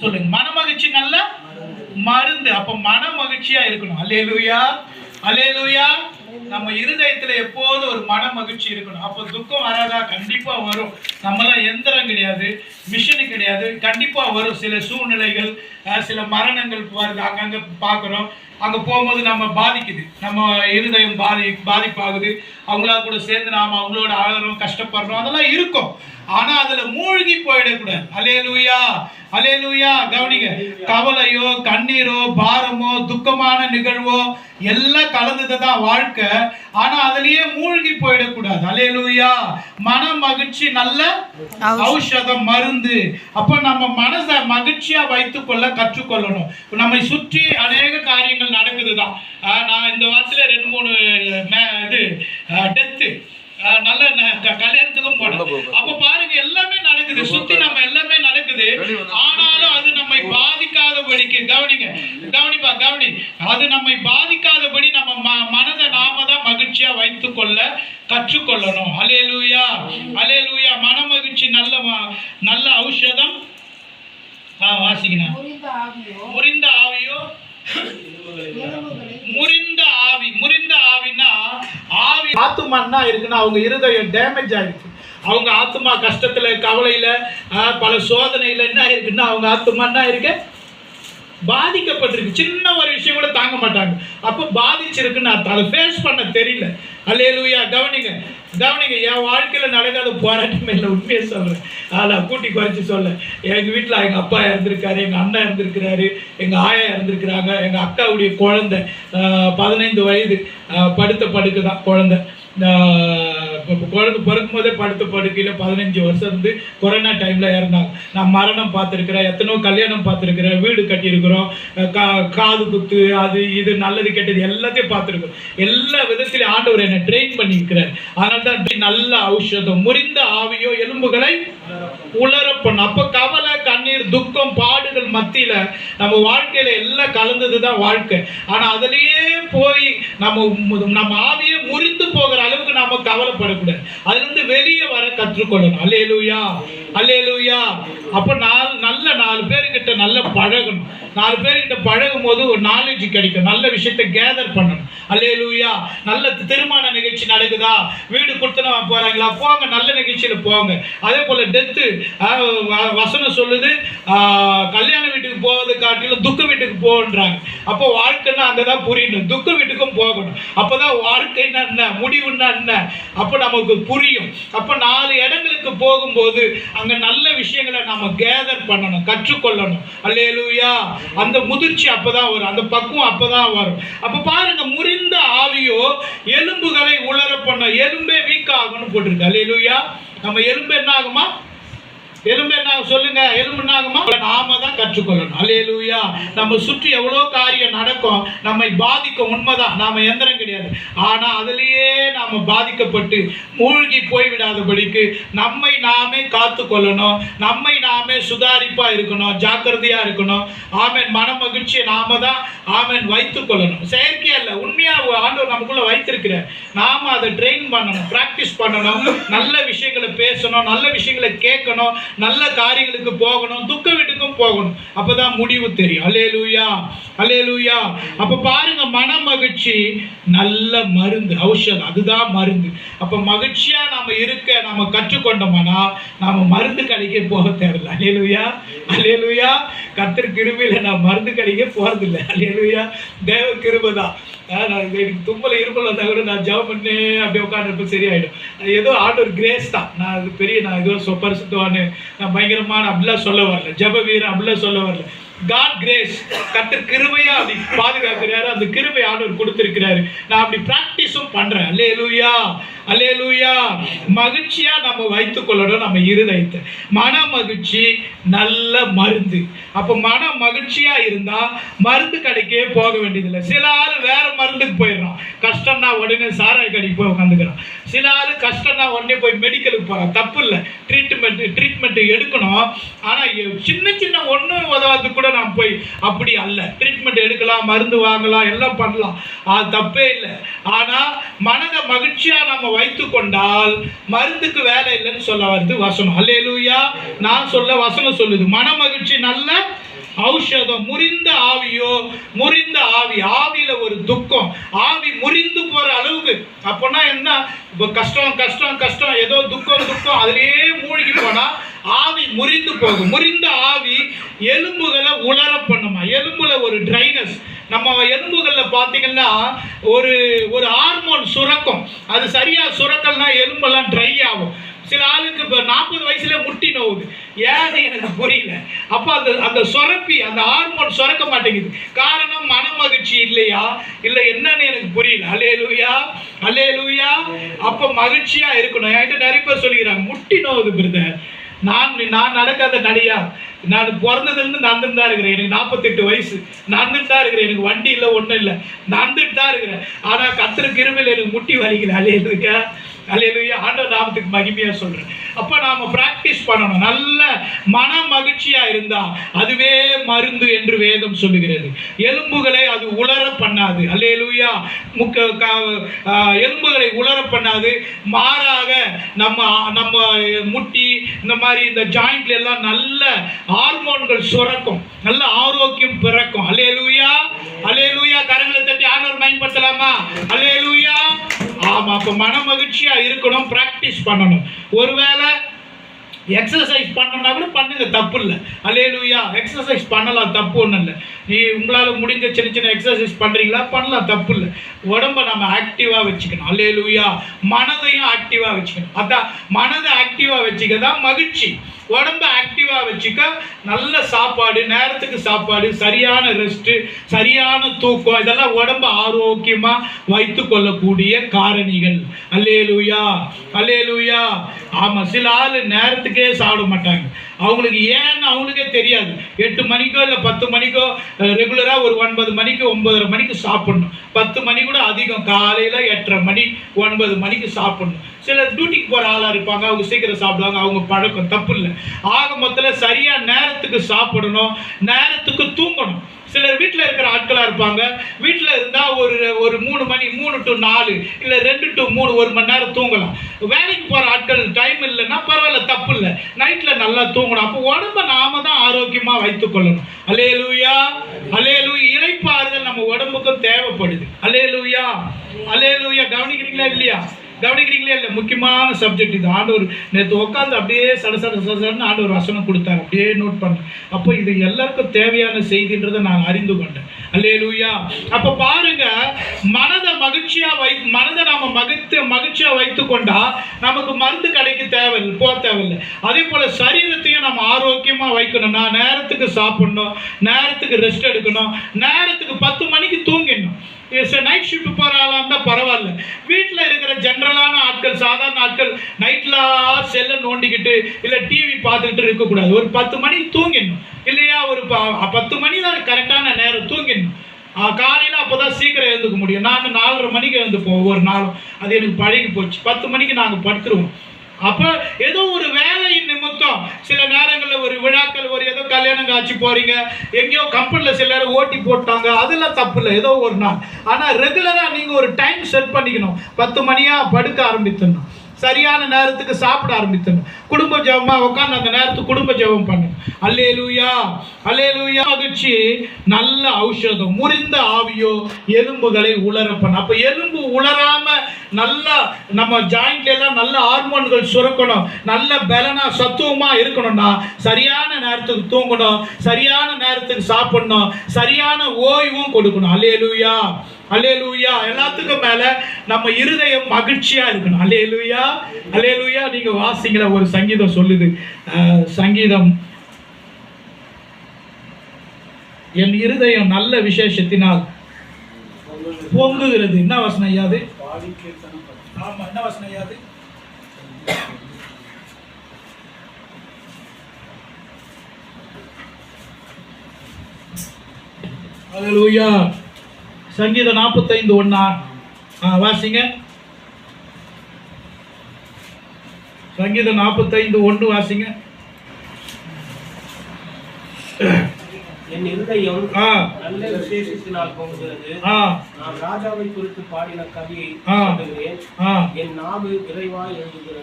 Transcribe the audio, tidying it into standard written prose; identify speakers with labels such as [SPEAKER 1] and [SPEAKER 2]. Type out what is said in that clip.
[SPEAKER 1] சொல்லுங்க. மன மகிழ்ச்சி நல்ல மருந்து. அப்ப மன மகிழ்ச்சியா இருக்கணும். அல்லேலூயா, அல்லேலூயா. நம்ம இருதயத்துல எப்போதும் ஒரு மன மகிழ்ச்சி இருக்கணும். அப்ப துக்கம் வராதா? கண்டிப்பா வரும். நம்மளாம் எந்திரம் கிடையாது, மிஷினு கிடையாது. கண்டிப்பா வரும். சில சூழ்நிலைகள், சில மரணங்கள் வருது, அங்கங்க பார்க்குறோம். அங்கே போகும்போது நம்ம பாதிக்குது, நம்ம இருதயம் பாதிப்பாகுது. அவங்களா கூட சேர்ந்து நாம் அவங்களோட ஆகிறோம், கஷ்டப்படுறோம், அதெல்லாம் இருக்கும். ஆனா அதுல மூழ்கி போயிடக்கூடாது. அல்லேலூயா, அல்லேலூயா. கவனிங்க, கவலையோ கண்ணீரோ பாரமோ துக்கமான நிகழ்வோ எல்லாம் கலந்ததுதான் வாழ்க்கை. ஆனா அதுலயே மூழ்கி போயிடக்கூடாது. அல்லேலூயா. மன மகிழ்ச்சி நல்ல ஔஷதம், மருந்து. அப்ப நம்ம மனசை மகிழ்ச்சியா வைத்துக் கொள்ள கற்றுக்கொள்ளணும். நம்மை சுற்றி அநேக காரியங்கள் நடக்குதுதான். நான் இந்த வாரத்துல 2-3 டெத்து, நல்ல கல்யாணத்துக்கும் போனோம். அப்ப பாருங்க, எல்லாமே நடக்குது, சுத்தி நம்ம எல்லாமே நடக்குது. ஆனாலும் அது நம்மை பாதிக்காதபடிக்கு, கவனிங்க, கவனிப்பா கவனி, அது நம்மை பாதிக்காதபடி நம்ம மனதை நாம தான் மகிழ்ச்சியா வைத்துக் கொள்ள கற்றுக்கொள்ளணும். அல்லேலூயா, அல்லேலூயா. மன மகிழ்ச்சி நல்ல நல்ல ஔஷதம். வாசிக்கணும். முறிந்த ஆவியோ, முறிந்த ஆவி. முறிந்த ஆவினா, ஆவி ஆத்துமான்னா இருக்குன்னா அவங்க இருதயம் டேமேஜ் ஆயிருக்கு. அவங்க ஆத்துமா கஷ்டத்துல கவலையில பல சோதனையில என்ன இருக்குன்னா அவங்க ஆத்துமா என்ன இருக்கு, பாதிக்கப்பட்டிருக்கு. சின்ன ஒரு விஷயம் கூட தாங்க மாட்டாங்க. அப்போ பாதிச்சிருக்குன்னு அதை ஃபேஸ் பண்ண தெரியல. அல்லேலூயா. கவனிங்க, கவனிங்க. என் வாழ்க்கையில நடக்காத போராட்டமே இல்லை, உண்மையை சொல்றேன். நான் கூட்டி குறைச்சி சொல்ல. எங்க வீட்டில் எங்க அப்பா இறந்துருக்காரு, எங்க அண்ணன் இறந்துருக்கிறாரு, எங்க ஆயா இறந்துருக்கிறாங்க, எங்க அக்காவுடைய குழந்தை 15 வயது படுத்த படுக்கு தான் குழந்தை. குழந்தை பிறக்கும் போதே படுத்த படுக்கையில் 15 வருஷம் இருந்து கொரோனா டைம்ல இறந்தாங்க. நான் மரணம் பார்த்துருக்கிறேன், எத்தனோ கல்யாணம் பார்த்துருக்கிறேன், வீடு கட்டியிருக்கிறோம், காது குத்து, அது இது நல்லது கெட்டது எல்லாத்தையும் பார்த்துருக்கோம். எல்லா விதத்திலையும் ஆண்டவர் என்னை ட்ரெயின் பண்ணியிருக்கிறார். அதனால தான் நல்ல ஔஷதம். முறிந்த ஆவியோ எலும்புகளை உலர பண்ணும். அப்போ கவலை கண்ணீர் துக்கம் பாடுகள் மத்தியில நம்ம வாழ்க்கையில எல்லாம் கலந்ததுதான் வாழ்க்கை. ஆனா அதுலயே போய் நம்ம ஆவியே முறிந்து போகிற அளவுக்கு நாம கவலைப்படக்கூடாது. அதுல இருந்து வெளியே வர கற்றுக்கொள்ளணும். அல்லேலூயா, அல்லேலூயா. அப்ப நல்ல 4 பேர்கிட்ட நல்ல பழகணும். 4 பேர்கிட்ட பழகும் போது ஒரு நாலேஜ் கிடைக்கும், நல்ல விஷயத்தை கேதர் பண்ணணும். அல்லேலூயா. நல்ல திருமண நிகழ்ச்சி நடக்குதா, வீடு கொடுத்தன போறாங்களா, போங்க, நல்ல நிகழ்ச்சியில போங்க. அதே போல டெத்து, வசனம் சொல்லுது கல்யாண வீட்டுக்கு போவது காட்டிலும் துக்க வீட்டுக்கு போன்றாங்க. அப்போ வாழ்க்கைன்னா அங்கதான் புரியணும், துக்க வீட்டுக்கும் போகணும். அப்பதான் வாழ்க்கைன்னா என்ன, முடிவுன்னா என்ன, அப்ப நமக்கு புரியும். அப்ப 4 இடங்களுக்கு போகும்போது அங்க நல்ல விஷயங்களை நாம கேதர் பண்ணணும், கற்றுக்கொள்ளணும். அல்லேலூயா. அந்த முதிர்ச்சி அப்பதான் வரும், அந்த பக்குவம் அப்பதான் வரும். அப்ப பாருங்க, முறிந்த ஆவியோ எலும்புகளை உலர பண்ண. எலும்பே வீக் ஆகும்னு போட்டிருக்கு. அல்லேலூயா. நம்ம எலும்பு என்ன ஆகுமா, எலும்பு என்ன சொல்லுங்க, எலும்பு என்ன ஆகுமா, நாம தான் கற்றுக்கொள்ளணும். அல்லேலூயா. நம்ம சுற்றி எவ்வளோ காரியம் நடக்கும், நம்மை பாதிக்கும், உண்மைதான், நாம எந்திரம் கிடையாது. ஆனா அதுலயே நாம பாதிக்கப்பட்டு மூழ்கி போய்விடாதபடிக்கு நம்மை நாமே காத்து கொள்ளணும், நம்மை நாமே சுதாரிப்பா இருக்கணும், ஜாக்கிரதையா இருக்கணும். ஆமென். மன மகிழ்ச்சியை நாம தான் ஆமென் வைத்துக் கொள்ளணும். செயற்கையா இல்லை, உண்மையா ஆண்டவர் நமக்குள்ள வைத்திருக்கிறார். நாம அதை ட்ரெயின் பண்ணணும், பிராக்டிஸ் பண்ணணும், நல்ல விஷயங்களை பேசணும், நல்ல விஷயங்களை கேட்கணும், நல்ல காரியங்களுக்கு போகணும், துக்க வீட்டுக்கும் போகணும். அப்பதான் முடிவு தெரியும். அல்லேலூயா, அல்லேலூயா. அப்ப பாருங்க, மன மகிழ்ச்சி நல்ல மருந்து, ஔஷதம், அதுதான் மருந்து. அப்ப மகிழ்ச்சியா நாம இருக்க நாம கற்றுக்கொண்டோம்னா நாம மருந்து கடைக்கே போக தேவையில்லை. அல்லேலூயா, அல்லேலூயா. கர்த்தர் கிருபையில நான் மருந்து கடைக்கே போறதில்லை. அல்லேலூயா. தேவ கிருபைதான். எனக்கு தும்மல இருமல் வந்தா கூட நான் ஜெபம் பண்ணி அப்படியே உட்காந்துருப்ப சரியாயிடும். ஏதோ ஆண்டவர் கிரேஸ் தான். நான் அது பெரிய நான் ஏதோ பரிசுத்தவான்னு நான் பயங்கரமான அப்படிலாம் சொல்ல வரல, ஜெப வீரன் அப்படிலாம் சொல்ல வரல. காட் கிரேஸ், கர்த்தர் கிருபையா அப்படி பாதுகாக்கிறாரு, அந்த கிருபை ஆண்டவர் கொடுத்திருக்கிறாரு. நான் அப்படி பிராக்டிஸும் பண்றேன். அல்லேலூயா, அல்லேலூயா. மகிழ்ச்சியா நம்ம வைத்துக் கொள்ளணும் நம்ம இருதயத்தை. மன மகிழ்ச்சி நல்ல மருந்து. அப்ப மன மகிழ்ச்சியா இருந்தா மருந்து கடைக்கே போக வேண்டியதில்லை. சில ஆள் வேற மருந்துக்கு போயிடுறான். கஷ்டம்னா உடனே சாராய கடைக்கு போய் உட்காந்துக்கிறான். சில ஆள் கஷ்டம்னா உடனே போய் மெடிக்கலுக்கு போறான். தப்பு இல்லை, ட்ரீட்மெண்ட் எடுக்கணும். ஆனா சின்ன சின்ன ஒண்ணு உதவாது கூட நாம் போய் அப்படி அல்ல, ட்ரீட்மெண்ட் எடுக்கலாம், மருந்து வாங்கலாம், எல்லாம் பண்ணலாம், அது தப்பே இல்லை. ஆனா மனதை மகிழ்ச்சியா நம்ம வைத்துக் கொண்டால் மருந்துக்கு வேலை இல்லைன்னு சொல்ல வருது வசனம். அல்லேலூயா. நான் சொல்ல வசனம் சொல்லுது, மன மகிழ்ச்சி நல்ல ஔஷதம். முறிந்த ஆவியோ, முறிந்த ஆவி, ஆவியில ஒரு துக்கம், ஆவி முறிந்து போற அளவுக்கு. அப்பனா என்ன, கஷ்டம் கஷ்டம் கஷ்டம், ஏதோ துக்கம் துக்கம், அதுலயே மூழ்கி போனா ஆவி முறிந்து போகும். முறிந்த ஆவி எலும்புகளை உலர பண்ணுமா. எலும்புல ஒரு ட்ரைனஸ். நம்ம எலும்புகள்ல பாத்தீங்கன்னா ஒரு ஒரு ஹார்மோன் சுரக்கும். அது சரியா சுரக்கல்னா எலும்பெல்லாம் ட்ரை ஆகும். சில ஆளுக்கு இப்போ 40 வயசுல முட்டி நோவுது. ஏன்னு எனக்கு புரியல. அப்போ அந்த சுரப்பி, அந்த ஹார்மோன் சுரக்க மாட்டேங்குது. காரணம் மன மகிழ்ச்சி இல்லையா, இல்லை என்னன்னு எனக்கு புரியல. அல்லேலூயா, அல்லேலூயா. அப்போ மகிழ்ச்சியா இருக்கணும். என்கிட்ட நிறைய பேர் சொல்லிக்கிறாங்க, முட்டி நோவுது பிரதர். நான் நடக்காத நடிகா, நான் பிறந்ததுலேருந்து நடந்துட்டு தான் இருக்கிறேன். எனக்கு 48 வயசு, நடந்துட்டு தான் இருக்கிறேன். எனக்கு வண்டி இல்லை, ஒன்றும் இல்லை, நடந்துட்டு தான் இருக்கிறேன். ஆனால் கர்த்தர் கிருபையில் எனக்கு முட்டி வலிக்கல. அல்லேலூயா, அல்லேலூயா. ஆண்டவர் நாமத்துக்கு மகிமையா சொல்றேன். அப்ப நாம பிராக்டிஸ் பண்ணணும். நல்ல மன மகிழ்ச்சியா இருந்தா அதுவே மருந்து என்று வேதம் சொல்லுகிறது. எலும்புகளை அது உலர பண்ணாது. அல்லேலூயா. எலும்புகளை உலர பண்ணாது. மாறாக நம்ம நம்ம முட்டி இந்த மாதிரி இந்த ஜாயிண்ட்ல எல்லாம் நல்ல ஹார்மோன்கள் சுரக்கும், நல்ல ஆரோக்கியம் பிறக்கும். அல்லேலூயா, அல்லேலூயா. கரங்களை தட்டி ஆண்டவர் பயன்படுத்தலாமா? அல்லேலூயா. ஆமா. அப்ப மன மகிழ்ச்சியா இருக்கணும், பிராக்டிஸ் பண்ணணும். ஒருவேளை எக்ஸசைஸ் பண்ணணும்னா கூட பண்ணுங்க, தப்பு இல்லை. அல்லேலூயா. எக்ஸசைஸ் பண்ணலாம், தப்பு ஒன்றும் இல்லை. நீ உங்களால் முடிஞ்ச சின்ன சின்ன எக்ஸசைஸ் பண்ணுறீங்களா, பண்ணலாம், தப்பு இல்லை. உடம்பை நம்ம ஆக்டிவாக வச்சுக்கணும். அல்லேலூயா. மனதையும் ஆக்டிவாக வச்சுக்கணும். அதான் மனதை ஆக்டிவாக வச்சுக்க தான் மகிழ்ச்சி. உடம்பை ஆக்டிவாக வச்சுக்க நல்ல சாப்பாடு, நேரத்துக்கு சாப்பாடு, சரியான ரெஸ்ட்டு, சரியான தூக்கம், இதெல்லாம் உடம்பை ஆரோக்கியமாக வைத்து கொள்ளக்கூடிய காரணிகள். அல்லேலூயா, அல்லேலூயா. ஆமாம். சில ஆள் நேரத்துக்கே சாப்பிட மாட்டாங்க. அவங்களுக்கு ஏன்னு அவங்களுக்கே தெரியாது. 8 மணிக்கோ இல்லை 10 மணிக்கோ ரெகுலராக ஒரு 9 மணிக்கு 9:30 மணிக்கு சாப்பிடணும். 10 மணி கூட அதிகம். காலையில் 8:30 மணி 9 மணிக்கு சாப்பிடணும். சிலர் டியூட்டிக்கு போகிற ஆளாக இருப்பாங்க, அவங்க சீக்கிரம் சாப்பிடுவாங்க, அவங்க பழக்கம், தப்பு இல்லை. ஆக மொத்தத்தில் சரியாக நேரத்துக்கு சாப்பிடணும், நேரத்துக்கு தூங்கணும். சிலர் வீட்டில் இருக்கிற ஆட்களாக இருப்பாங்க. வீட்டில் இருந்தால் ஒரு 3 மணி, 3 to 4 இல்லை 2 to 3 1 மணி நேரம் தூங்கலாம். வேலைக்கு போகிற ஆட்கள் டைம் இல்லைன்னா பரவாயில்ல, தப்பு இல்லை, நைட்டில் நல்லா தூங்கணும். அப்போ உடம்பை நாம தான் ஆரோக்கியமாக வைத்துக்கொள்ளணும். அல்லேலூயா, அல்லேலூயா. இளைப்பாறுதல் நம்ம உடம்புக்கும் தேவைப்படுது. அல்லேலூயா, அல்லேலூயா. கவனிக்கிறீங்களா இல்லையா? கவனிக்கிறீங்களே இல்லை? முக்கியமான சப்ஜெக்ட் இது. ஆண்டவர் நேற்று உட்காந்து அப்படியே சடசடன்னு ஆண்டவர் வசனம் கொடுத்தாரு, அப்படியே நோட் பண்ணேன். அப்போ இது எல்லாருக்கும் தேவையான செய்தின்றதை நான் அறிந்து கொண்டேன். அல்லேலூயா. அப்போ பாருங்க, மனதை மனதை நாம மகிழ்ச்சியா வைத்து கொண்டா நமக்கு மருந்து கடைக்கு தேவையில்லை. அதே போல சரீரத்தையும் நம்ம ஆரோக்கியமா வைக்கணும்னா நேரத்துக்கு சாப்பிடணும், நேரத்துக்கு ரெஸ்ட் எடுக்கணும், நேரத்துக்கு 10 மணிக்கு தூங்கிடணும். நைட் ஷிஃப்ட் போகிற ஆளாக இருந்தால் பரவாயில்ல. வீட்டில் இருக்கிற ஜென்ரலான ஆட்கள், சாதாரண ஆட்கள் நைட்டில் செல்லை நோண்டிக்கிட்டு இல்லை டிவி பார்த்துக்கிட்டு இருக்கக்கூடாது. ஒரு 10 மணிக்கு தூங்கிடணும் இல்லையா? ஒரு 10 மணி தான் கரெக்டான நேரம் தூங்கிடணும். காலையில் அப்போ தான் சீக்கிரம் எழுந்துக்க முடியும். நாங்கள் 4:30 மணிக்கு எழுந்துப்போம் ஒவ்வொரு நாளும். அது எனக்கு பழகி போச்சு. 10 மணிக்கு நாங்கள் படுத்துருவோம். அப்போ ஏதோ ஒரு வேலையின் நிமித்தம் சில நேரங்களில் ஒரு விழாக்கள், ஒரு ஏதோ கல்யாணம் காட்சி போறீங்க, எங்கேயோ கம்பெனியில் சில நேரம் ஓட்டி போட்டாங்க, அதெல்லாம் தப்பு இல்லை, ஏதோ ஒரு நாள். ஆனால் ரெகுலராக நீங்கள் ஒரு டைம் செட் பண்ணிக்கணும். 10 மணியாக படுக்க ஆரம்பித்துடணும், சரியான நேரத்துக்கு சாப்பிட ஆரம்பித்தணும், குடும்ப ஜெபமாக உட்காந்து அந்த நேரத்துக்கு குடும்ப ஜெபம் பண்ணணும். அல்லேலூயா, அல்லேலூயா. மகிழ்ச்சி நல்ல ஔஷதம். முறிந்த ஆவியோ எலும்புகளை உலர பண்ண. அப்போ எலும்பு உலராம நல்லா நம்ம ஜாயிண்ட்ல எல்லாம் நல்ல ஹார்மோன்கள் சுரக்கணும், நல்ல பலனா சத்துவமா இருக்கணும்னா சரியான நேரத்துக்கு தூங்கணும், சரியான நேரத்துக்கு சாப்பிடணும், சரியான ஓய்வும் கொடுக்கணும். அல்லேலூயா, அல்லேலூயா. எல்லாத்துக்கும் மேல நம்ம இருதயம் மகிழ்ச்சியா இருக்கணும். அல்லேலூயா, அல்லேலூயா. நீங்க வாசிங்களா, ஒரு சங்கீதம் சொல்லுது. சங்கீதம், என் இருதயம் நல்ல விசேஷத்தினால் பொங்குகிறது. என்ன வசனம் ஐயாது? ஆமா, என்ன வசனம் ஐயாது? அல்லேலூயா. சங்கீதம் 45:1 வாசிங்க. சங்கீதம் 45:1 வாசிங்க.
[SPEAKER 2] என் இருதயம் நல்ல விசேஷத்தினால் பொங்குகிறது. நான் ராஜாவை குறித்து பாடின கவியை சொல்லுகிறேன். என் நாவு விரைவாய் எழுதுகிறது.